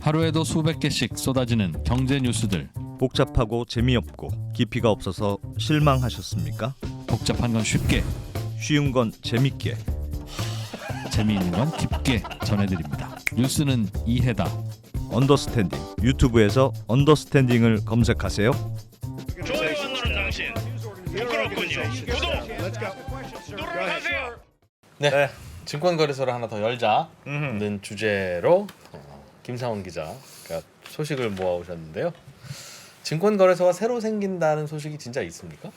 하루에도 수백 개씩 쏟아지는 경제 뉴스들. 복잡하고 재미없고 깊이가 없어서 실망하셨습니까? 복잡한 건 쉽게, 쉬운 건 재밌게. 재미있는 건 깊게 전해드립니다. 뉴스는 이해다. 언더스탠딩. 유튜브에서 언더스탠딩을 검색하세요. 좋아요 안 누른 당신 부끄럽군요. 구독 누르세요. 네, 증권거래소를 하나 더 열자는 주제로 김상훈 기자가 소식을 모아오셨는데요. 증권거래소가 새로 생긴다는 소식이 진짜 있습니까?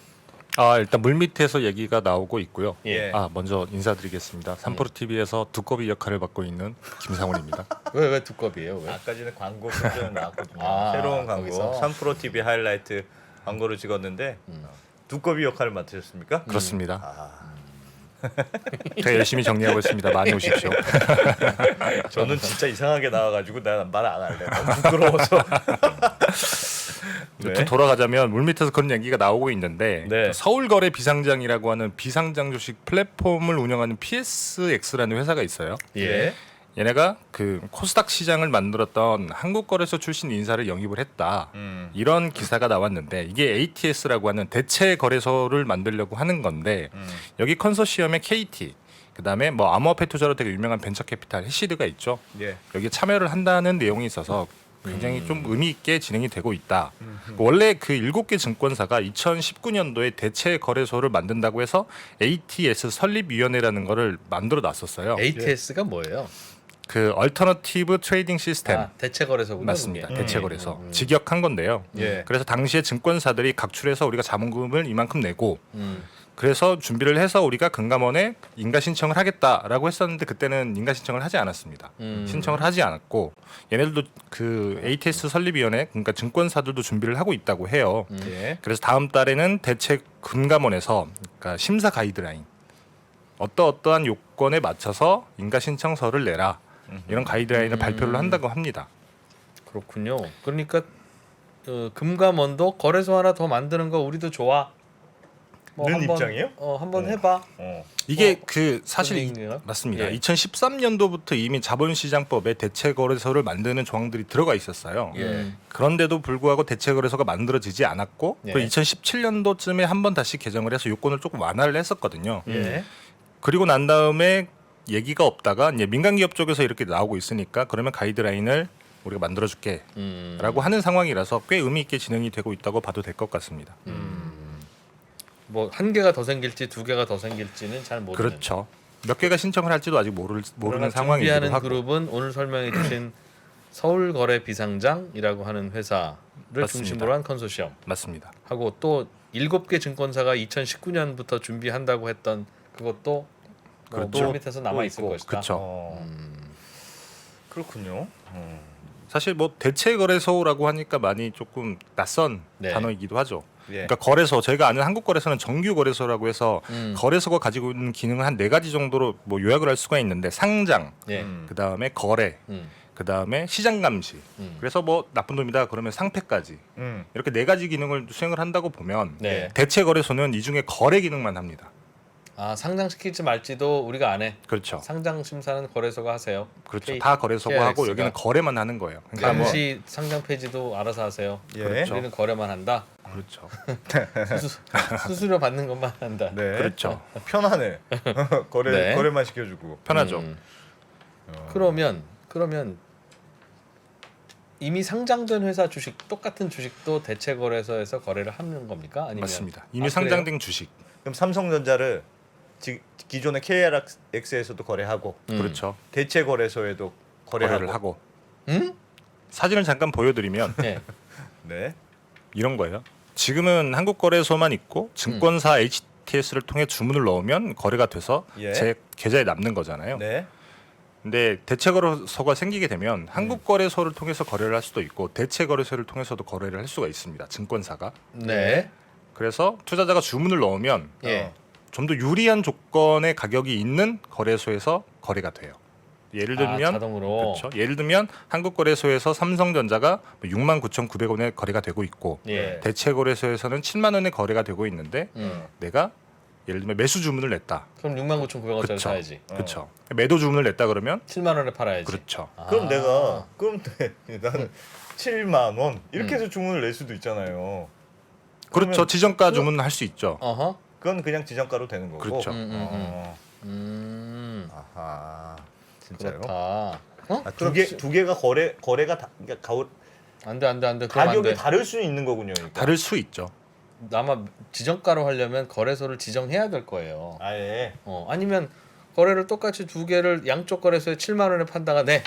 일단 물밑에서 얘기가 나오고 있고요. 예. 먼저 인사드리겠습니다. 삼프로 TV에서 두꺼비 역할을 맡고 있는 김상훈입니다. 왜 두꺼비예요? 왜? 아까 전에 광고 표현 나왔거든요. 아, 새로운 광고. 거기서? 3프로 TV 하이라이트 광고를 찍었는데 두꺼비 역할을 맡으셨습니까? 그렇습니다. 제가 열심히 정리하고 있습니다. 많이 오십시오. 저는 진짜 이상하게 나와가지고 난 말 안 할래. 너무 부끄러워서. 네. 또 돌아가자면 물밑에서 그런 얘기가 나오고 있는데 네. 서울거래 비상장이라고 하는 비상장 주식 플랫폼을 운영하는 PSX라는 회사가 있어요. 예. 얘네가 그 코스닥 시장을 만들었던 한국거래소 출신 인사를 영입을 했다. 이런 기사가 나왔는데 이게 ATS라고 하는 대체 거래소를 만들려고 하는 건데 여기 컨소시엄에 KT 그다음에 뭐 암호화폐 투자로 되게 유명한 벤처캐피탈 해시드가 있죠. 예. 여기에 참여를 한다는 내용이 있어서 굉장히 좀 의미 있게 진행이 되고 있다. 원래 그 7개 증권사가 2019년도에 대체 거래소를 만든다고 해서 ATS 설립위원회라는 거를 만들어 놨었어요. ATS가 뭐예요? 그 얼터너티브 트레이딩 시스템 대체 거래소군요. 맞습니다. 그게. 대체 거래소 직역한 건데요. 예. 그래서 당시에 증권사들이 각출해서 우리가 자본금을 이만큼 내고 음. 그래서 준비를 해서 우리가 금감원에 인가 신청을 하겠다라고 했었는데 그때는 인가 신청을 하지 않았습니다. 신청을 하지 않았고 얘네들도 그 ATS 설립위원회 그러니까 증권사들도 준비를 하고 있다고 해요. 예. 그래서 다음 달에는 대체 금감원에서 그러니까 심사 가이드라인 어떠한 요건에 맞춰서 인가 신청서를 내라 이런 가이드라인을 발표를 한다고 합니다. 그렇군요. 그러니까 금감원도 거래소 하나 더 만드는 거 우리도 좋아. 는 입장이에요? 한번 해봐. 이게 그 사실 그런 맞습니다. 예. 2013년도부터 이미 자본시장법에 대체거래소를 만드는 조항들이 들어가 있었어요. 예. 그런데도 불구하고 대체거래소가 만들어지지 않았고 예. 그리고 2017년도쯤에 한 번 다시 개정을 해서 요건을 조금 완화를 했었거든요. 예. 그리고 난 다음에 얘기가 없다가 이제 민간기업 쪽에서 이렇게 나오고 있으니까 그러면 가이드라인을 우리가 만들어줄게라고 하는 상황이라서 꽤 의미 있게 진행이 되고 있다고 봐도 될 것 같습니다. 뭐 한 개가 더 생길지 두 개가 더 생길지는 잘 모르는. 그렇죠. 몇 개가 신청을 할지도 아직 모르는 상황이기도 준비하는 하고. 그룹은 오늘 설명해 주신 서울거래 비상장이라고 하는 회사를 맞습니다. 중심으로 한 컨소시엄 맞습니다. 하고 또 7개 증권사가 2019년부터 준비한다고 했던 그것도 그렇죠. 밑에서 남아 있을 것이다. 그렇죠. 그렇군요. 사실 뭐 대체 거래소라고 하니까 많이 조금 낯선 네. 단어이기도 하죠. 예. 그러니까 거래소 저희가 아는 한국 거래소는 정규 거래소라고 해서 거래소가 가지고 있는 기능을 한 4가지 정도로 뭐 요약을 할 수가 있는데 상장, 예. 그다음에 거래, 그다음에 시장 감시. 그래서 뭐 나쁜 놈이다 그러면 상패까지. 이렇게 4가지 기능을 수행을 한다고 보면 네. 대체 거래소는 이 중에 거래 기능만 합니다. 상장시킬지 말지도 우리가 안 해. 그렇죠. 상장 심사는 거래소가 하세요. 그렇죠. 다 거래소가 하고 KX가. 여기는 거래만 하는 거예요. 그러니까 뭐 감시 상장 폐지도 알아서 하세요. 예. 그렇죠. 우리는 거래만 한다. 그렇죠. 수수료 받는 것만 한다. 네. 그렇죠. 편하네. 네. 거래만 시켜주고. 편하죠. 그러면 이미 상장된 회사 주식 똑같은 주식도 대체 거래소에서 거래를 하는 겁니까? 아니면 맞습니다. 이미 상장된 주식. 그럼 삼성전자를 기존의 KRX에서도 거래하고 그렇죠. 대체 거래소에도 거래를 하고. 응? 사진을 잠깐 보여드리면 네. 네. 이런 거예요. 지금은 한국거래소만 있고 증권사 HTS를 통해 주문을 넣으면 거래가 돼서 예. 제 계좌에 남는 거잖아요. 네. 근데 대체거래소가 생기게 되면 한국거래소를 통해서 거래를 할 수도 있고 대체거래소를 통해서도 거래를 할 수가 있습니다. 증권사가. 네. 그래서 투자자가 주문을 넣으면 예. 좀 더 유리한 조건의 가격이 있는 거래소에서 거래가 돼요. 예를 들면 자동으로. 그렇죠. 예를 들면 한국거래소에서 삼성전자가 69,900원에 거래가 되고 있고 예. 대체거래소에서는 7만 원에 거래가 되고 있는데 내가 예를 들면 매수 주문을 냈다. 그럼 69,900원짜리 그렇죠. 사야지. 그렇죠. 매도 주문을 냈다 그러면 7만 원에 팔아야지. 그렇죠. 그럼 아. 내가 나는 7만 원 이렇게 해서 주문을 낼 수도 있잖아요. 그렇죠. 그러면 지정가 주문을 할 수 있죠. 어허. 그건 그냥 지정가로 되는 거고. 그렇죠. 어. 아하. 진짜요? 그렇다. 어? 아, 두 개가 거래가 다 그러니까 안돼. 가격이 다를 수 있는 거군요. 그러니까. 다를 수 있죠. 아마 지정가로 하려면 거래소를 지정해야 될 거예요. 아예. 아니면 거래를 똑같이 두 개를 양쪽 거래소에 7만 원에 판다가 네.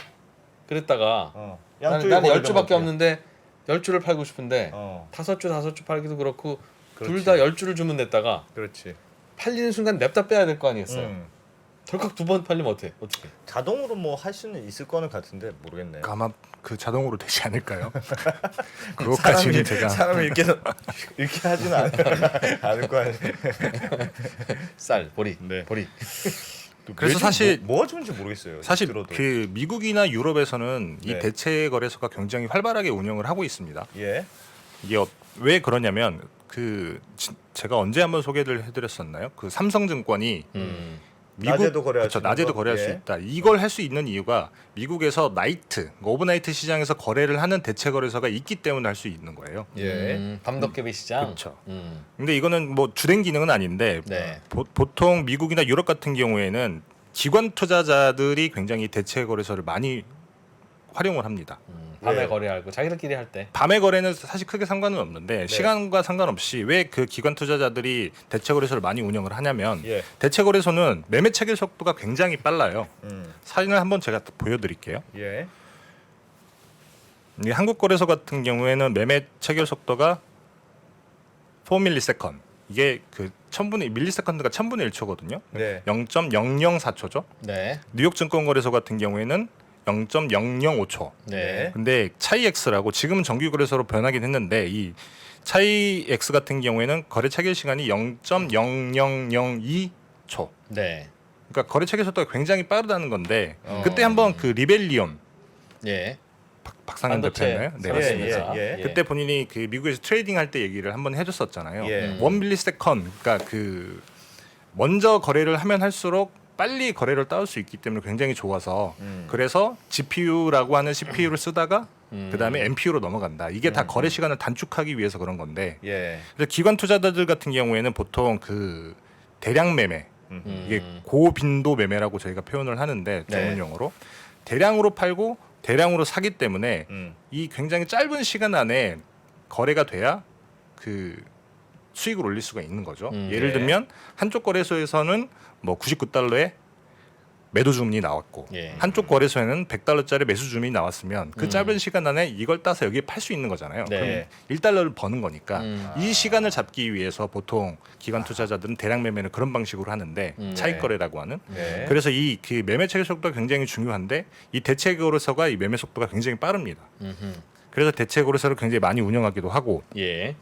그랬다가 나는 양쪽에 10주밖에 없는데 10주를 팔고 싶은데 어. 5주 팔기도 그렇고 그렇지. 둘 다 10주를 주문냈다가 그렇지. 팔리는 순간 냅다 빼야 될 거 아니겠어요. 덜컥 두 번 팔리면 어떻게? 자동으로 뭐 할 수는 있을 거는 같은데 모르겠네요. 아마 그 자동으로 되지 않을까요? 그것까지는 제가 사람이 이렇게 하지는 않을 거 아니에요. 쌀, 보리, 네. 보리. 그래서 사실 뭐가 좋은지 모르겠어요. 사실 들어도. 그 미국이나 유럽에서는 이 네. 대체 거래소가 굉장히 활발하게 운영을 하고 있습니다. 예. 이게 왜 그러냐면 제가 언제 한번 소개를 해드렸었나요? 그 삼성증권이 낮에도 거래할 수 있는 낮에도 거? 거래할 예. 수 있다. 이걸 할 수 있는 이유가 미국에서 오버나이트 시장에서 거래를 하는 대체 거래소가 있기 때문에 할 수 있는 거예요. 예. 밤도깨비 시장. 그렇죠. 근데 이거는 뭐 주된 기능은 아닌데 네. 보통 미국이나 유럽 같은 경우에는 기관 투자자들이 굉장히 대체 거래소를 많이 활용을 합니다. 밤에 네. 거래하고 자기들끼리 할 때. 밤에 거래는 사실 크게 상관은 없는데 시간과 상관없이 왜 그 기관 투자자들이 대체 거래소를 많이 운영을 하냐면 예. 대체 거래소는 매매 체결 속도가 굉장히 빨라요. 음. 사진을 한번 제가 보여드릴게요. 예. 이 한국 거래소 같은 경우에는 매매 체결 속도가 4ms. 이게 그 1000분의 밀리세컨드가 1000분의 1초거든요. 네. 0.004초죠. 네. 뉴욕 증권거래소 같은 경우에는 0.005초. 네. 근데 차이엑스라고 지금은 정규 거래소로 변하긴 했는데 이 차이엑스 같은 경우에는 거래 체결 시간이 0.0002초. 네. 그러니까 거래 체결 속도가 굉장히 빠르다는 건데 어. 그때 한번 그 리벨리온 예. 박상현 대표였나요? 네, 예, 맞습니다. 예. 그때 본인이 그 미국에서 트레이딩 할 때 얘기를 한번 해줬었잖아요. 예. 1밀리세컨, 그러니까 그 먼저 거래를 하면 할수록 빨리 거래를 따올 수 있기 때문에 굉장히 좋아서 그래서 GPU라고 하는 CPU를 쓰다가 그 다음에 NPU로 넘어간다. 이게 다 거래 시간을 단축하기 위해서 그런 건데 예. 그래서 기관 투자자들 같은 경우에는 보통 그 대량 매매 이게 고빈도 매매라고 저희가 표현을 하는데 네. 전문 용어로 대량으로 팔고 대량으로 사기 때문에 이 굉장히 짧은 시간 안에 거래가 돼야 그 수익을 올릴 수가 있는 거죠. 예를 네. 들면 한쪽 거래소에서는 뭐 99달러에 매도 주문이 나왔고 예. 한쪽 거래소에는 100달러짜리 매수 주문이 나왔으면 그 짧은 시간 안에 이걸 따서 여기에 팔 수 있는 거잖아요. 네. 그럼 1달러를 버는 거니까 이 시간을 잡기 위해서 보통 기관 투자자들은 대량 매매는 그런 방식으로 하는데 차익 거래라고 하는. 네. 그래서 이 그 매매 체결 속도가 굉장히 중요한데 이 대체 거래소가 이 매매 속도가 굉장히 빠릅니다. 그래서 대체 거래소를 굉장히 많이 운영하기도 하고 예.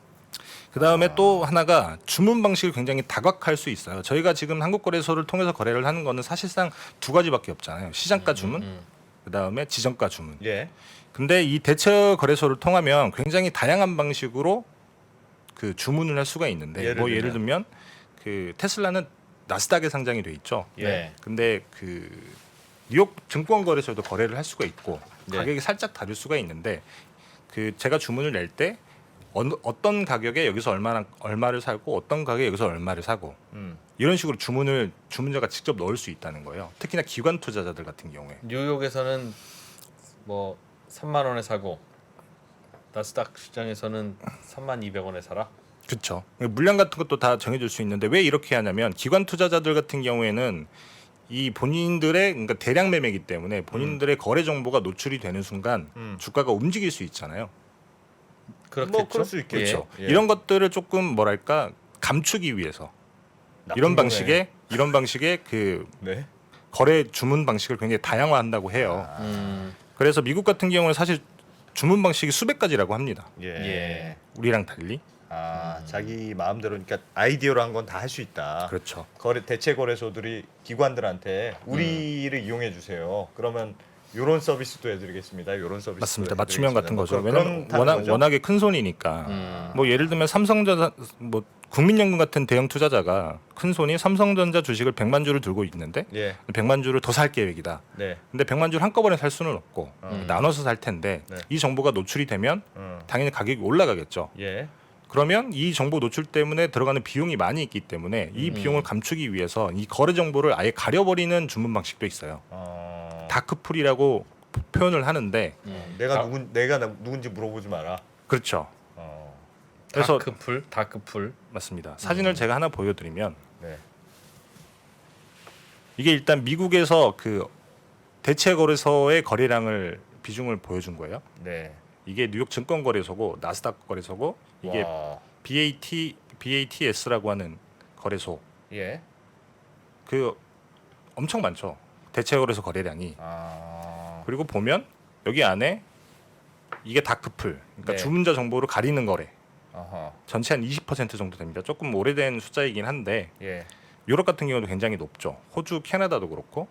그 다음에 또 하나가 주문 방식을 굉장히 다각할 수 있어요. 저희가 지금 한국거래소를 통해서 거래를 하는 거는 사실상 두 가지밖에 없잖아요. 시장가 주문, 그 다음에 지정가 주문. 예. 근데 이 대체 거래소를 통하면 굉장히 다양한 방식으로 그 주문을 할 수가 있는데 예를 들면 그 테슬라는 나스닥에 상장이 돼 있죠. 예. 근데 그 뉴욕 증권거래소에도 거래를 할 수가 있고 네. 가격이 살짝 다를 수가 있는데 그 제가 주문을 낼 때 어떤 가격에 여기서 얼마를 사고 어떤 가격에 여기서 얼마를 사고 이런 식으로 주문자가 직접 넣을 수 있다는 거예요. 특히나 기관 투자자들 같은 경우에. 뉴욕에서는 뭐 3만 원에 사고 나스닥 시장에서는 3,200원에 사라. 그렇죠. 물량 같은 것도 다 정해줄 수 있는데 왜 이렇게 하냐면 기관 투자자들 같은 경우에는 이 본인들의 그러니까 대량 매매이기 때문에 본인들의 거래 정보가 노출이 되는 순간 주가가 움직일 수 있잖아요. 그렇겠죠. 뭐 그럴 수 있겠죠. 그렇죠. 이런 것들을 조금 뭐랄까 감추기 위해서 이런 방식의 그 네. 거래 주문 방식을 굉장히 다양화한다고 해요. 그래서 미국 같은 경우는 사실 주문 방식이 수백 가지라고 합니다. 예. 예. 우리랑 달리. 자기 마음대로 그러니까 아이디어로 한 건 다 할 수 있다. 그렇죠. 대체 거래소들이 기관들한테 우리를 이용해 주세요. 그러면 요런 서비스도 해드리겠습니다. 요런 서비스 맞습니다. 맞춤형 같은 거죠. 그런 왜냐면 워낙에 큰 손이니까. 뭐 예를 들면 삼성전자 뭐 국민연금 같은 대형 투자자가 큰 손이 삼성전자 주식을 100만 주를 들고 있는데 예. 100만 주를 더 살 계획이다. 네. 근데 100만 주를 한꺼번에 살 수는 없고 나눠서 살 텐데 네. 이 정보가 노출이 되면 당연히 가격이 올라가겠죠. 예. 그러면 이 정보 노출 때문에 들어가는 비용이 많이 있기 때문에 이 비용을 감추기 위해서 이 거래 정보를 아예 가려버리는 주문 방식도 있어요. 다크풀이라고 표현을 하는데 내가 누군지 물어보지 마라. 그렇죠. 어. 그래서 다크풀. 맞습니다. 사진을 제가 하나 보여드리면 네. 이게 일단 미국에서 그 대체 거래소의 거래량을 비중을 보여준 거예요. 네. 이게 뉴욕 증권거래소고 나스닥 거래소고 이게 와. BATS라고 하는 거래소. 예. 그 엄청 많죠. 대체 거래소 거래량이. 아. 그리고 보면 여기 안에 이게 다크풀. 그러니까 네. 주문자 정보를 가리는 거래. 아하. 전체 한 20% 정도 됩니다. 조금 오래된 숫자이긴 한데 예. 유럽 같은 경우도 굉장히 높죠. 호주, 캐나다도 그렇고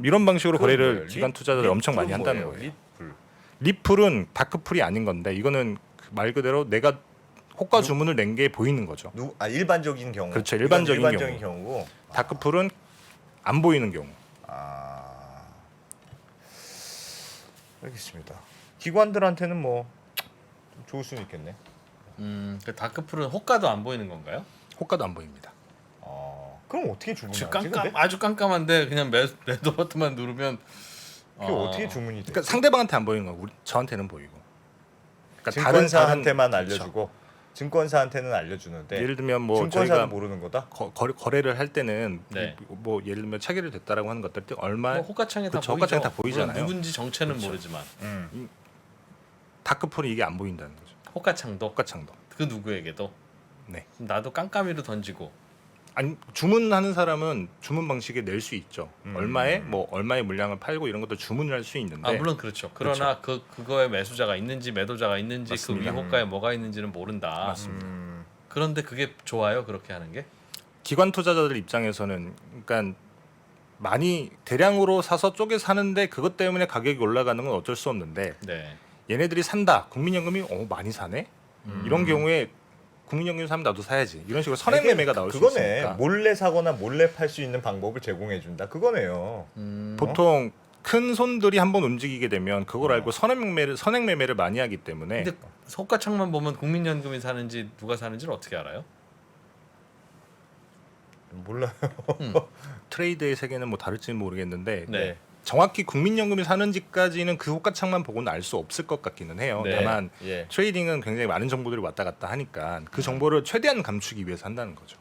이런 방식으로 거래를 뭐예요? 기관 투자자들이 엄청 많이 한다는 뭐예요? 거예요. 립풀. 리플은 다크풀이 아닌 건데 이거는 말 그대로 내가 호가 주문을 낸 게 보이는 거죠. 일반적인 경우. 그렇죠. 이건 일반적인 경우고. 다크풀은 안 보이는 경우. 아. 알겠습니다. 기관들한테는 뭐 좋을 수는 있겠네. 그 다크풀은 호가도 안 보이는 건가요? 호가도 안 보입니다. 그럼 어떻게 주문하지? 지금 근데? 아주 깜깜한데 그냥 매도 버튼만 누르면 그게 어떻게 주문이 돼? 그러니까 상대방한테 안 보이는 거, 저한테는 보이고. 그러니까 증권사한테만 다른- 알려주고 증권사한테는 알려주는데 예를 들면 뭐 증권사는 저희가 모르는 거다. 거래를 할 때는 네. 뭐 예를 들면 체결이 됐다라고 하는 것들 때 얼마 뭐 호가창에 다 그쵸, 보이죠. 호가창에 다 보이잖아요. 물론 누군지 정체는 그렇죠. 모르지만 다크풀이 이게 안 보인다는 거죠. 호가창도 호가창도. 그 누구에게도. 네. 나도 깜깜이로 던지고. 아니 주문하는 사람은 주문 방식에 낼 수 있죠. 얼마에 물량을 팔고 이런 것도 주문을 할 수 있는데. 아 물론 그렇죠. 그러나 그거에 매수자가 있는지 매도자가 있는지 맞습니다. 그 위호가에 뭐가 있는지는 모른다. 맞습니다. 그런데 그게 좋아요. 그렇게 하는 게? 기관 투자자들 입장에서는 그러니까 많이 대량으로 사서 쪼개 사는데 그것 때문에 가격이 올라가는 건 어쩔 수 없는데 네. 얘네들이 산다. 국민연금이 많이 사네. 이런 경우에 국민연금 사면 나도 사야지. 이런 식으로 선행 매매가 나올 수 그거네. 있으니까. 몰래 사거나 몰래 팔 수 있는 방법을 제공해 준다. 그거네요. 보통 큰 손들이 한번 움직이게 되면 그걸 알고 선행 매매를 많이 하기 때문에 근데 호가창만 보면 국민연금이 사는지 누가 사는지를 어떻게 알아요? 몰라요. 트레이드의 세계는 뭐 다를지는 모르겠는데 네. 정확히 국민연금이 사는지까지는 그 호가창만 보고는 알 수 없을 것 같기는 해요. 네. 다만 예. 트레이딩은 굉장히 많은 정보들이 왔다 갔다 하니까 그 정보를 최대한 감추기 위해서 한다는 거죠.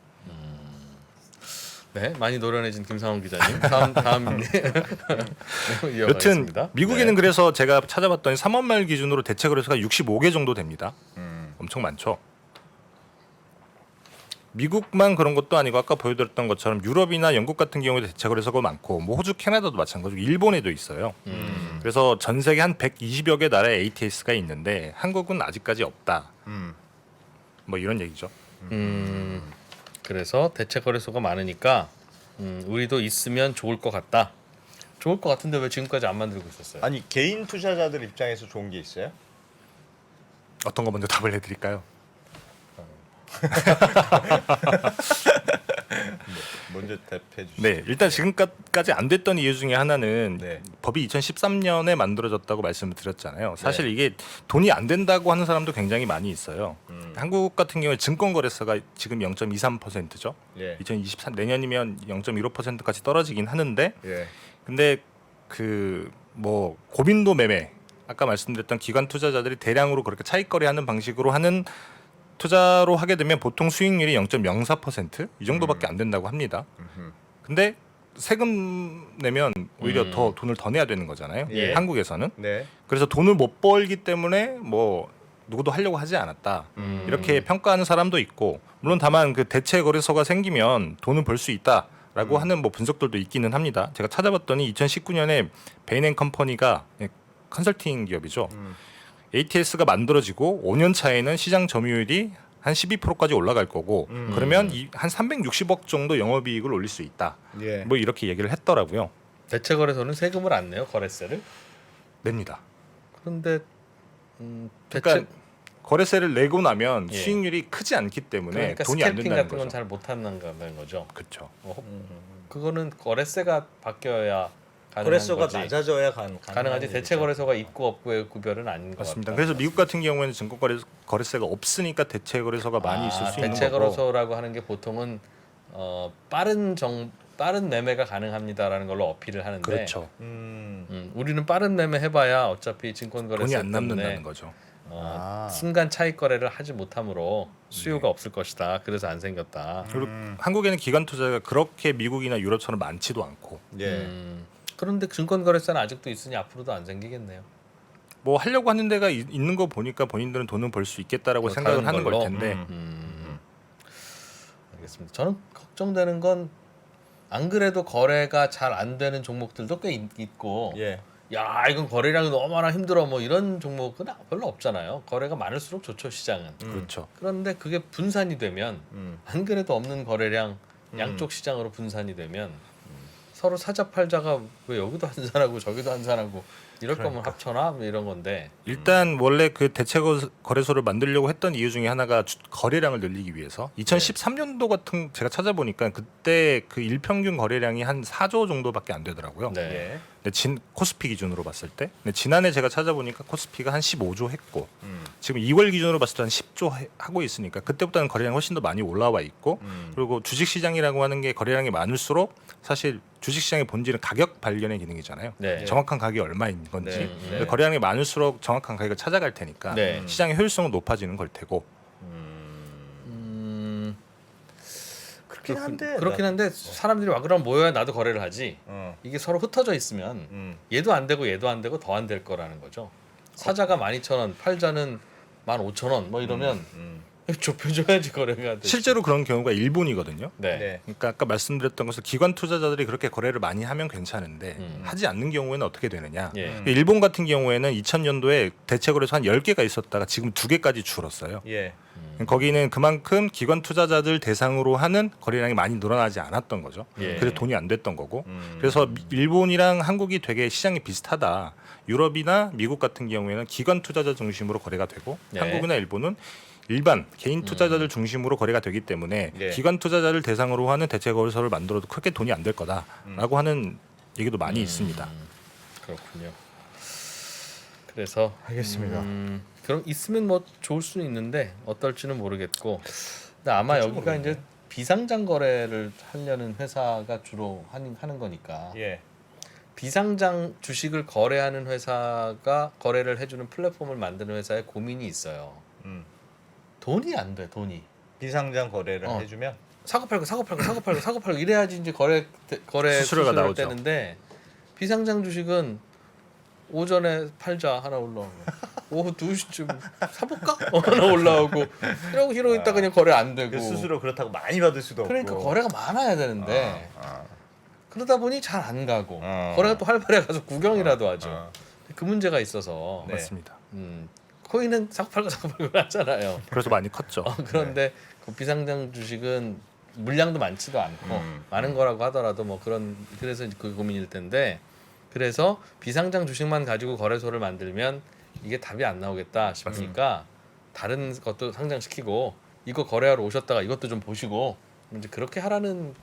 네, 많이 노련해진 김상훈 기자님. 다음 여튼 이어가겠습니다. 미국에는 네. 그래서 제가 찾아봤더니 3월 말 기준으로 대체 거래소가 65개 정도 됩니다. 엄청 많죠. 미국만 그런 것도 아니고 아까 보여드렸던 것처럼 유럽이나 영국 같은 경우에도 대체 거래소가 많고 뭐 호주, 캐나다도 마찬가지고 일본에도 있어요. 그래서 전 세계 한 120여 개 나라에 ATS가 있는데 한국은 아직까지 없다. 뭐 이런 얘기죠. 그래서 대체 거래소가 많으니까 우리도 있으면 좋을 것 같다. 좋을 것 같은데 왜 지금까지 안 만들고 있었어요? 아니 개인 투자자들 입장에서 좋은 게 있어요? 어떤 거 먼저 답을 해드릴까요? 먼저 대답해 주시죠. 네, 일단 지금까지 안 됐던 이유 중에 하나는 네. 법이 2013년에 만들어졌다고 말씀을 드렸잖아요. 사실 네. 이게 돈이 안 된다고 하는 사람도 굉장히 많이 있어요. 한국 같은 경우에 증권거래소가 지금 0.23%죠. 예. 2023 내년이면 0.15%까지 떨어지긴 하는데, 예. 근데 그 뭐 고빈도 매매 아까 말씀드렸던 기관 투자자들이 대량으로 그렇게 차익거래하는 방식으로 하는 투자로 하게 되면 보통 수익률이 0.04% 이 정도밖에 안 된다고 합니다. 근데 세금 내면 오히려 더 돈을 더 내야 되는 거잖아요. 예. 한국에서는. 네. 그래서 돈을 못 벌기 때문에 뭐 누구도 하려고 하지 않았다. 이렇게 평가하는 사람도 있고 물론 다만 그 대체 거래소가 생기면 돈을 벌 수 있다라고 하는 뭐 분석들도 있기는 합니다. 제가 찾아봤더니 2019년에 베인앤컴퍼니가 컨설팅 기업이죠. ATS가 만들어지고 5년 차에는 시장 점유율이 한 12%까지 올라갈 거고 그러면 한 360억 정도 영업이익을 올릴 수 있다. 예. 뭐 이렇게 얘기를 했더라고요. 대체 거래소는 세금을 안 내요, 거래세를? 냅니다. 그런데 대체 그러니까 거래세를 내고 나면 예. 수익률이 크지 않기 때문에 그러니까 돈이 안 스캘핑 된다는 같은 건 거죠. 잘 못한다는 거죠. 그렇죠. 그거는 거래세가 바뀌어야 가능한 거래소가 거지. 낮아져야 가능하지 대체 거래소가 있고 없고의 구별은 아닌 것 맞습니다. 같다. 그래서 미국 같은 경우에는 증권 거래세가 없으니까 대체 거래소가 많이 있을 수 있는 대체 거고. 거래소라고 하는 게 보통은 빠른 매매가 가능합니다라는 걸로 어필을 하는데 그렇죠. 우리는 빠른 매매 해봐야 어차피 증권 거래소 돈이 안 때문에 남는다는 거죠. 순간 차익 거래를 하지 못하므로 수요가 없을 것이다. 그래서 안 생겼다. 그리고 한국에는 기관 투자가 그렇게 미국이나 유럽처럼 많지도 않고 예. 그런데 증권 거래소는 아직도 있으니 앞으로도 안 생기겠네요. 뭐 하려고 하는 데가 있는 거 보니까 본인들은 돈은 벌 수 있겠다라고 생각을 다른 하는 걸 걸로? 텐데 알겠습니다. 저는 걱정되는 건 안 그래도 거래가 잘 안 되는 종목들도 꽤 있고 예. 야 이건 거래량이 너무나 힘들어 뭐 이런 종목은 별로 없잖아요. 거래가 많을수록 좋죠 시장은. 그렇죠. 그런데 그게 분산이 되면 안 그래도 없는 거래량 양쪽 시장으로 분산이 되면 서로 사자 팔자가 왜 여기도 한산하고 저기도 한산하고 이럴 거면 합쳐놔 뭐 이런 건데 일단 원래 그 대체 거래소를 만들려고 했던 이유 중에 하나가 거래량을 늘리기 위해서 2013년도 같은 제가 찾아보니까 그때 그 일평균 거래량이 한 4조 정도밖에 안 되더라고요. 네. 예. 근데 코스피 기준으로 봤을 때 근데 지난해 제가 찾아보니까 코스피가 한 15조 했고 지금 2월 기준으로 봤을 때 한 10조 하고 있으니까 그때보다는 거래량이 훨씬 더 많이 올라와 있고 그리고 주식시장이라고 하는 게 거래량이 많을수록 사실 주식시장의 본질은 가격 발견의 기능이잖아요. 네. 정확한 가격이 얼마인 건지 네, 네. 근데 거래량이 많을수록 정확한 가격을 찾아갈 테니까 네. 시장의 효율성은 높아지는 걸 테고 그렇긴 한데 사람들이 와 그럼 모여야 나도 거래를 하지. 어. 이게 서로 흩어져 있으면 얘도 안 되고 얘도 안 되고 더 안 될 거라는 거죠. 사자가 12,000원, 팔자는 15,000원 뭐 이러면 좁혀줘야지 거래가 되지. 실제로 그런 경우가 일본이거든요. 네. 네. 그러니까 아까 말씀드렸던 것은 기관 투자자들이 그렇게 거래를 많이 하면 괜찮은데 하지 않는 경우에는 어떻게 되느냐. 예. 일본 같은 경우에는 2000년도에 대체 거래소 한 10개가 있었다가 지금 2개까지 줄었어요. 예. 거기는 그만큼 기관 투자자들 대상으로 하는 거래량이 많이 늘어나지 않았던 거죠. 예. 그래서 돈이 안 됐던 거고. 그래서 일본이랑 한국이 되게 시장이 비슷하다. 유럽이나 미국 같은 경우에는 기관 투자자 중심으로 거래가 되고 네. 한국이나 일본은 일반 개인 투자자들 중심으로 거래가 되기 때문에 예. 기관 투자자를 대상으로 하는 대체 거래소를 만들어도 크게 돈이 안 될 거다라고 하는 얘기도 많이 있습니다. 그렇군요. 그래서 알겠습니다. 그럼 있으면 뭐 좋을 수는 있는데 어떨지는 모르겠고. 근데 아마 여기가 이제 비상장 거래를 하려는 회사가 주로 하는 거니까. 예. 비상장 주식을 거래하는 회사가 거래를 해주는 플랫폼을 만드는 회사에 고민이 있어요. 음. 돈이 안 돼, 돈이. 비상장 거래를 어. 해주면 사고 팔고 이래야지 이제 거래 수수료가 수수료를 나오죠. 떼는데 비상장 주식은 오전에 팔자 하나 올라오고 오후 2시쯤 사볼까? 하나 올라오고 이러고 있다 그냥 거래 안 되고 그 스스로 그렇다고 많이 받을 수도 그러니까 없고. 거래가 많아야 되는데 그러다 보니 잘 안 가고 거래가 또 활발해 가서 구경이라도 하죠. 그 문제가 있어서 네. 맞습니다. 코인은 사고 팔고 하잖아요. 그래서 많이 컸죠. 그런데 그 비상장 주식은 물량도 많지도 않고 많은 거라고 하더라도 뭐 그래서 그 고민일 텐데 그래서 비상장 주식만 가지고 거래소를 만들면 이게 답이 안 나오겠다 싶으니까 다른 것도 상장시키고 이거 거래하러 오셨다가 이것도 좀 보시고 이제 그렇게 하라는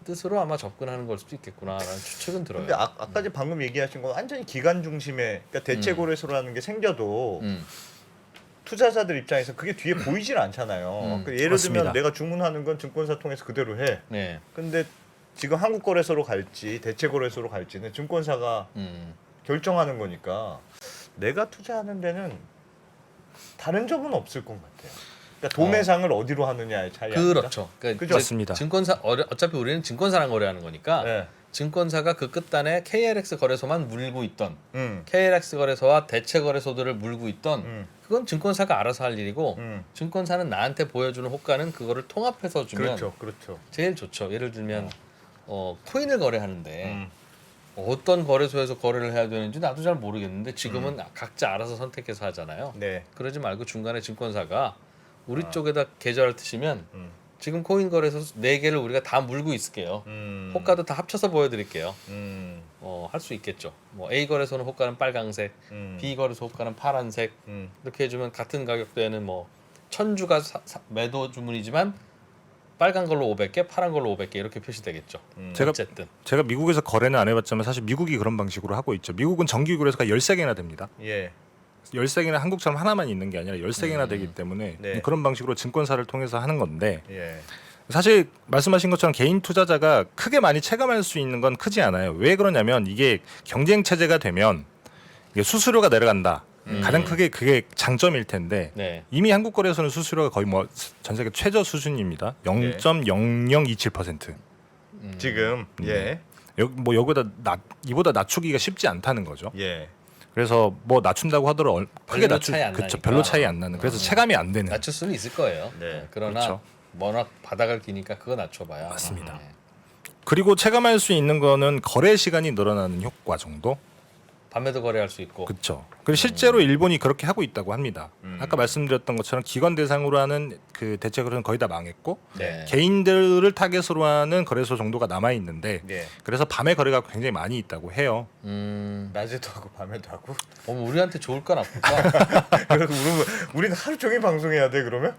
뜻으로 아마 접근하는 걸 수도 있겠구나라는 추측은 들어요. 근데 아까 방금 얘기하신 건 완전히 기관 중심의 그러니까 대체 거래소라는 게 생겨도 투자자들 입장에서 그게 뒤에 보이질 않잖아요. 그 예를 맞습니다. 들면 내가 주문하는 건 증권사 통해서 그대로 해. 네. 근데 지금 한국 거래소로 갈지 대체 거래소로 갈지는 증권사가 결정하는 거니까 내가 투자하는 데는 다른 점은 없을 것 같아요. 그러니까 도매상을 어디로 하느냐의 차이 아닙니까? 그렇죠. 그러니까 그죠? 맞습니다. 증권사 어차피 우리는 증권사랑 거래하는 거니까 네. 증권사가 그 끝단에 KLX 거래소만 물고 있던 KLX 거래소와 대체 거래소들을 물고 있던 그건 증권사가 알아서 할 일이고 증권사는 나한테 보여주는 호가는 그거를 통합해서 주면 그렇죠. 제일 좋죠. 예를 들면 코인을 거래하는데 어떤 거래소에서 거래를 해야 되는지 나도 잘 모르겠는데 지금은 각자 알아서 선택해서 하잖아요. 네. 그러지 말고 중간에 증권사가 우리 쪽에다 계좌를 트시면 지금 코인 거래소 4개를 우리가 다 물고 있을게요. 호가도 다 합쳐서 보여드릴게요. 할 수 있겠죠. 뭐 A 거래소는 호가는 빨강색, B 거래소 호가는 파란색 이렇게 해주면 같은 가격대에는 뭐 1000주가 매도 주문이지만 빨간 걸로 500개, 파란 걸로 500개 이렇게 표시되겠죠. 어쨌든 제가 미국에서 거래는 안 해봤지만 사실 미국이 그런 방식으로 하고 있죠. 미국은 정기 거래소가 13개나 됩니다. 예. 13개나 한국처럼 하나만 있는 게 아니라 13개나 되기 때문에 네. 그런 방식으로 증권사를 통해서 하는 건데 예. 사실 말씀하신 것처럼 개인 투자자가 크게 많이 체감할 수 있는 건 크지 않아요. 왜 그러냐면 이게 경쟁 체제가 되면 이게 수수료가 내려간다. 가장 크게 그게 장점일 텐데 네. 이미 한국 거래소는 수수료가 거의 뭐 전 세계 최저 수준입니다. 0.0027%. 지금 예. 뭐 여기보다 이보다 낮추기가 쉽지 않다는 거죠. 예. 그래서 뭐 낮춘다고 하더라도 크게 별로 차이 안 그렇죠. 나니까. 별로 차이 안 나는. 그래서 체감이 안 되는. 낮출 수는 있을 거예요. 네. 그러나 그렇죠. 워낙 바닥을 기니까 그거 낮춰봐야 맞습니다. 네. 그리고 체감할 수 있는 거는 거래 시간이 늘어나는 효과 정도. 밤에도 거래할 수 있고. 그렇죠. 그리고 실제로 일본이 그렇게 하고 있다고 합니다. 아까 말씀드렸던 것처럼 기관 대상으로 하는 그 대책으로는 거의 다 망했고 네. 개인들을 타겟으로 하는 거래소 정도가 남아 있는데 예. 그래서 밤에 거래가 굉장히 많이 있다고 해요. 낮에도 하고 밤에도 하고. 우리한테 좋을까 나쁠까? 그래서 우리는 하루 종일 방송해야 돼 그러면?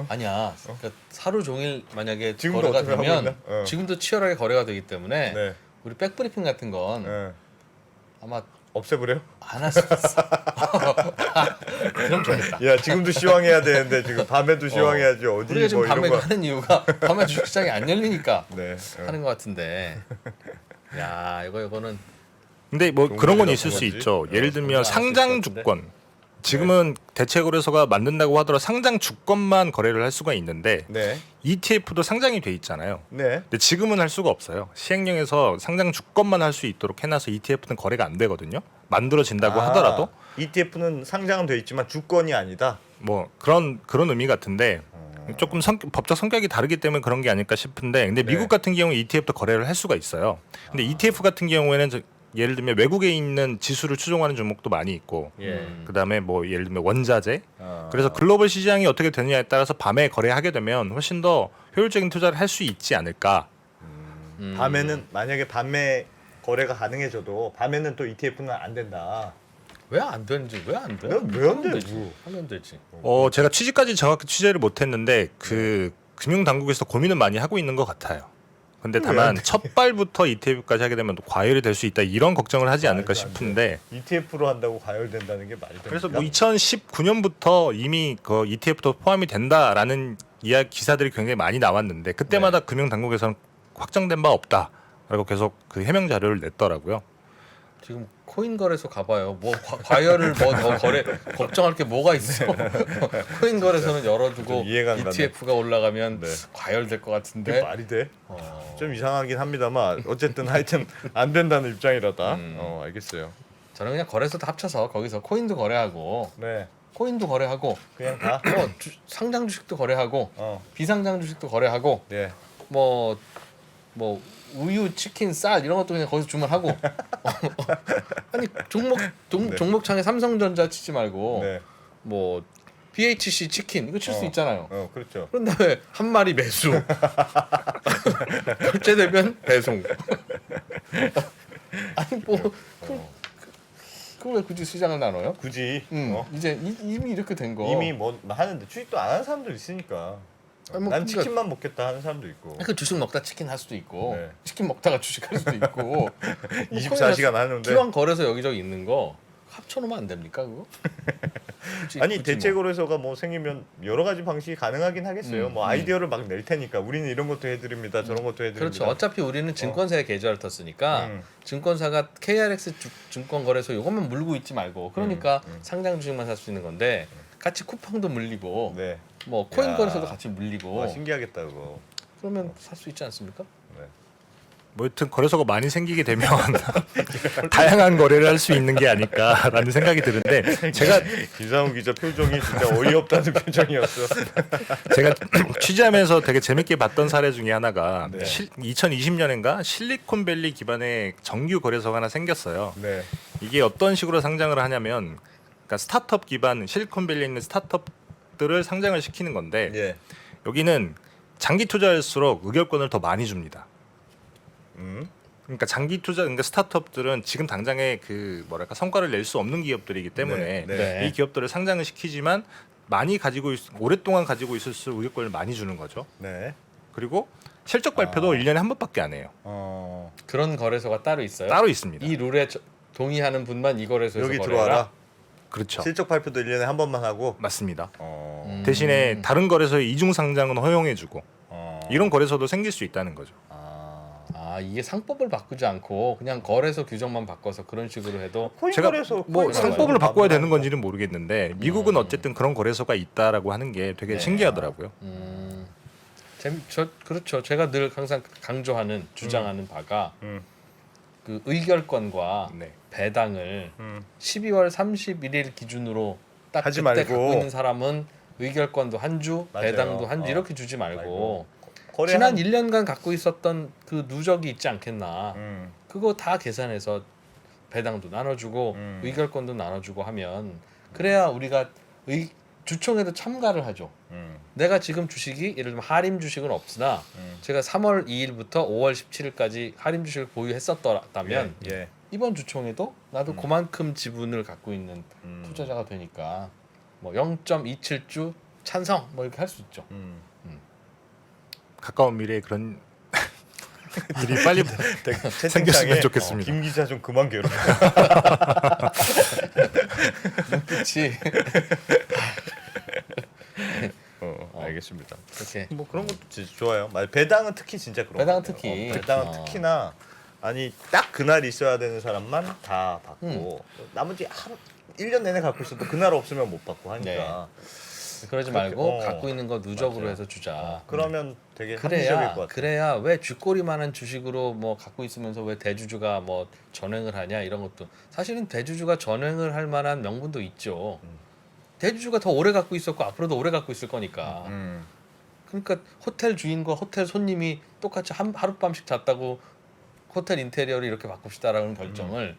아니야. 그러니까 하루 종일 만약에 지금도 거래가 어떻게 하고 되면 있나? 어. 지금도 치열하게 거래가 되기 때문에 네. 우리 백브리핑 같은 건 예. 아마 없애버려? 안 할 수 있어. 그럼 좋겠다. 야 지금도 시황해야 되는데 지금 밤에도 시황해야지 어디 우리가 지금 뭐 이런 밤에 거. 하는 이유가 밤에 주식시장이 안 열리니까 네. 하는 것 같은데. 야 이거는 근데 뭐 좋은 그런 건 일이라고 있을 수 하지. 있죠. 예를 들면 그런 건 상장 알수 있을 것 주권. 지금은 대체거래소가 만든다고 하더라도 상장 주권만 거래를 할 수가 있는데 네. ETF도 상장이 돼 있잖아요. 네. 근데 지금은 할 수가 없어요. 시행령에서 상장 주권만 할 수 있도록 해놔서 ETF는 거래가 안 되거든요. 만들어진다고 하더라도 ETF는 상장은 돼 있지만 주권이 아니다. 뭐 그런 의미 같은데 조금 법적 성격이 다르기 때문에 그런 게 아닐까 싶은데 근데 네. 미국 같은 경우 ETF도 거래를 할 수가 있어요. 근데 ETF 같은 경우에는 예를 들면 외국에 있는 지수를 추종하는 종목도 많이 있고 예. 그다음에 뭐 예를 들면 원자재 아. 그래서 글로벌 시장이 어떻게 되느냐에 따라서 밤에 거래하게 되면 훨씬 더 효율적인 투자를 할 수 있지 않을까. 밤에는 만약에 밤에 거래가 가능해져도 밤에는 또 ETF는 안 된다. 왜 안 되는지 왜 안 돼? 왜안 돼? 하면 되지. 제가 취지까지 정확히 취재를 못했는데 그 금융 당국에서 고민을 많이 하고 있는 것 같아요. 근데 다만 첫 발부터 ETF까지 하게 되면 또 과열이 될 수 있다 이런 걱정을 하지 않을까 말도 안 돼. 싶은데 ETF로 한다고 과열된다는 게 말이 됩니까? 그래서 뭐 2019년부터 이미 그 ETF도 포함이 된다라는 기사들이 굉장히 많이 나왔는데 그때마다 금융 당국에서는 확정된 바 없다라고 계속 그 해명 자료를 냈더라고요. 지금 코인 거래소 가봐요. 뭐 과열을 뭐 더 거래 걱정할 게 뭐가 있어? 코인 거래소는 열어두고 좀 이해가 안 가네. ETF가 올라가면 네. 과열될 것 그게 같은데. 말이 돼? 좀 이상하긴 합니다만 어쨌든 하여튼 안 된다는 입장이라다. 알겠어요. 저는 그냥 거래소 다 합쳐서 거기서 코인도 거래하고 네. 코인도 거래하고 그냥 다. 상장 주식도 거래하고 어. 비상장 주식도 거래하고 네. 뭐 우유, 치킨, 쌀 이런 것도 그냥 거기서 주문하고 아니 종목창에 삼성전자 치지 말고 네. 뭐 BHC 치킨 이거 칠 수 있잖아요. 그렇죠. 그런 다음에 한 마리 매수 결제되면 배송 아니 그왜 굳이 시장을 나눠요? 굳이 이제 이미 이렇게 된 거 이미 뭐 하는데 취직도 안 하는 사람도 있으니까. 아니, 뭐 난 그러니까- 치킨만 먹겠다 하는 사람도 있고. 그 주식 먹다 치킨 할 수도 있고 네. 치킨 먹다가 주식 할 수도 있고 24시간 하는데. 기왕 거래소 여기저기 있는 거 합쳐놓으면 안 됩니까 그거? 아니 대체거래소가 뭐 생기면 여러 가지 방식이 가능하긴 하겠어요. 뭐 아이디어를 막 낼 테니까 우리는 이런 것도 해드립니다. 저런 것도 해드립니다. 그렇죠. 어차피 우리는 증권사에 계좌를 텄으니까 증권사가 KRX 증권거래소 이것만 물고 있지 말고 그러니까 상장 주식만 살 수 있는 건데 같이 쿠팡도 물리고 네. 뭐 코인 야. 거래소도 같이 물리고 와, 신기하겠다 그거. 그러면 살 수 있지 않습니까? 네. 뭐 여튼 거래소가 많이 생기게 되면 다양한 거래를 할 수 있는 게 아닐까라는 생각이 드는데 김상훈 기자 표정이 진짜 어이없다는 표정이었어. 제가 취재하면서 되게 재밌게 봤던 사례 중에 하나가 네. 2020년인가 실리콘밸리 기반의 정규 거래소가 하나 생겼어요. 네. 이게 어떤 식으로 상장을 하냐면 그러니까 스타트업 기반 실리콘밸리에 있는 스타트업들을 상장을 시키는 건데 예. 여기는 장기 투자할수록 의결권을 더 많이 줍니다. 그러니까 장기 투자, 그러니까 스타트업들은 지금 당장에 그 뭐랄까 성과를 낼 수 없는 기업들이기 때문에 네. 이 기업들을 상장을 시키지만 많이 가지고 오랫동안 가지고 있을 수 의결권을 많이 주는 거죠. 네. 그리고 실적 발표도 1년에 한 번밖에 안 해요. 그런 거래소가 따로 있어요? 따로 있습니다. 이 룰에 동의하는 분만 이 거래소에서 여기 거래해라? 들어와라. 그렇죠. 실적 발표도 1년에 한 번만 하고. 맞습니다. 대신에 대신에 다른 거래소의 이중 상장은 허용해주고 이런 거래소도 생길 수 있다는 거죠. 아 이게 상법을 바꾸지 않고 그냥 거래소 규정만 바꿔서 그런 식으로 해도 코인 제가 거래소 뭐 코인 상법을 거래소 바꿔야 되는 마음대로 건지는 모르겠는데 미국은 어쨌든 그런 거래소가 있다라고 하는 게 되게 네. 신기하더라고요. 그렇죠. 제가 늘 항상 강조하는 주장하는 바가 음. 그 의결권과 네. 배당을 12월 31일 기준으로 딱 하지 그때 말고. 갖고 있는 사람은 의결권도 한 주, 맞아요. 배당도 한 주 어. 이렇게 주지 말고 거래 지난 1년간 갖고 있었던 그 누적이 있지 않겠나. 음. 그거 다 계산해서 배당도 나눠주고 의결권도 나눠주고 하면 그래야 우리가 주총에도 참가를 하죠. 내가 지금 주식이 예를 들면 할인 주식은 없으나 제가 3월 2일부터 5월 17일까지 할인 주식을 보유했었다면 예. 이번 주총에도 나도 그만큼 지분을 갖고 있는 투자자가 되니까 뭐 0.27주 찬성 뭐 이렇게 할 수 있죠. 가까운 미래에 그런 일이 빨리 채팅창에 생겼으면 좋겠습니다. 김 기자 좀 그만 괴롭혀. 그렇지. 알겠습니다. 이렇게 뭐 그런 것도 진짜 좋아요. 배당은 특히 진짜 그런 배당은 것 같아요. 특히. 배당은 특히나 아니 딱 그날 있어야 되는 사람만 다 받고 나머지 1년 내내 갖고 있어도 그날 없으면 못 받고 하니까 그러지 그렇게, 말고 갖고 있는 거 누적으로 맞아요. 해서 주자. 그러면 되게 합리적일 것 같아요. 그래야 왜 쥐꼬리만한 주식으로 뭐 갖고 있으면서 왜 대주주가 뭐 전횡을 하냐 이런 것도 사실은 대주주가 전횡을 할 만한 명분도 있죠. 대주주가 더 오래 갖고 있었고 앞으로도 오래 갖고 있을 거니까. 그러니까 호텔 주인과 호텔 손님이 똑같이 하룻밤씩 잤다고 호텔 인테리어를 이렇게 바꿉시다라는 결정을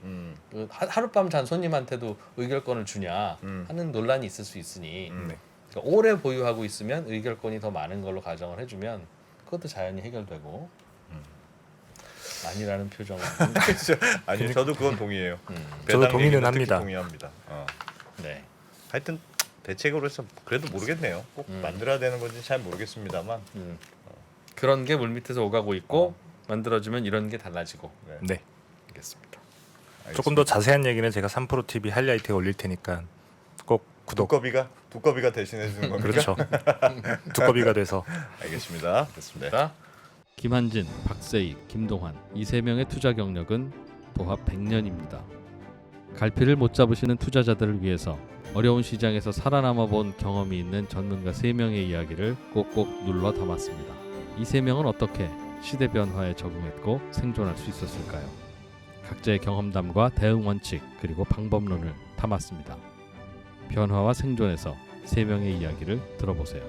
그 하룻밤 잔 손님한테도 의결권을 주냐 하는 논란이 있을 수 있으니 그러니까 오래 보유하고 있으면 의결권이 더 많은 걸로 가정을 해주면 그것도 자연히 해결되고 아니라는 표정은 아니 저도 그건 동의해요. 저도 배당 동의는 얘기는 특히 합니다. 동의합니다. 네. 하여튼 대책으로 해서 그래도 모르겠네요. 꼭 만들어야 되는 건지 잘 모르겠습니다만. 그런 게 물밑에서 오가고 있고 만들어주면 이런 게 달라지고 네. 알겠습니다. 조금 더 자세한 얘기는 제가 3프로 TV 하이라이트에 올릴 테니까 꼭 구독. 두꺼비가 대신해 주는 겁니까? 그렇죠. 두꺼비가 돼서 알겠습니다. 됐습니다. 김한진, 박세익, 김동환 이 세 명의 투자 경력은 도합 100년입니다. 갈피를 못 잡으시는 투자자들을 위해서 어려운 시장에서 살아남아 본 경험이 있는 전문가 3명의 이야기를 꼭꼭 눌러 담았습니다. 이 3명은 어떻게 시대 변화에 적응했고 생존할 수 있었을까요? 각자의 경험담과 대응 원칙 그리고 방법론을 담았습니다. 변화와 생존에서 3명의 이야기를 들어보세요.